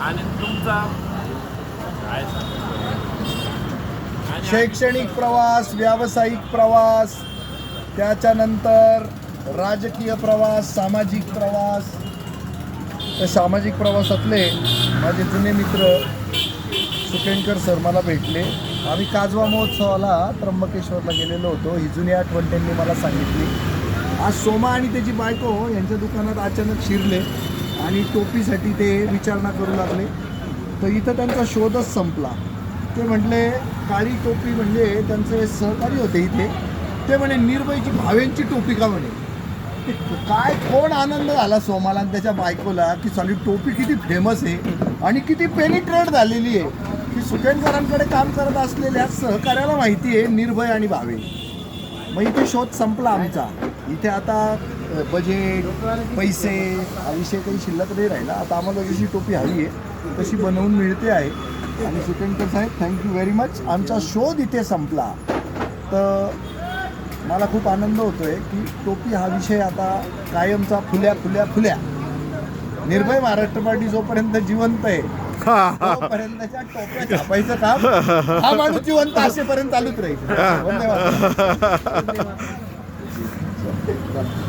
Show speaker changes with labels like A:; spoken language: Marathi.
A: आणि तुमचा काय
B: शैक्षणिक प्रवास, व्यावसायिक प्रवास, त्याच्यानंतर राजकीय प्रवास, सामाजिक प्रवास. त्या सामाजिक प्रवासातले माझे जुने मित्र सुकेनकर सर मला भेटले. आम्ही काजवा महोत्सवाला त्र्यंबकेश्वरला गेलेलो होतो. ही जुनी आठवण त्यांनी मला सांगितली. आज सोमा आणि त्याची बायको यांच्या दुकानात अचानक शिरले आणि टोपीसाठी ते विचारणा करू लागले. तर इथं त्यांचा शोधच संपला. ते म्हटले काळी टोपी म्हणजे त्यांचे सहकारी होते इथे. ते म्हणे निर्भयची भावेंची टोपी का म्हणे. काय कोण आनंद झाला सोमाला आणि त्याच्या बायकोला की साली टोपी किती फेमस आहे आणि किती पेनिट्रेट झालेली आहे की सुकेनकरांकडे काम करत असलेल्या सहकार्याला माहिती आहे निर्भय आणि भावे. मग इथे शोध संपला आमचा. इथे आता बजेट, पैसे हा विषय काही शिल्लक नाही राहिला. आता आम्हाला जशी टोपी हवी आहे तशी बनवून मिळते आहे. आणि सुकेनकर साहेब थँक्यू व्हेरी मच. आमचा शोध इथे संपला. तर मला खूप आनंद होतो आहे की टोपी हा विषय आता कायमचा फुल्या फुल्या फुल्या. निर्भय महाराष्ट्र पार्टी जोपर्यंत जिवंत आहे तोपर्यंतच्या टोप्या छापायचं काम हा माणूस जिवंत असेपर्यंत चालूच राहील. धन्यवाद.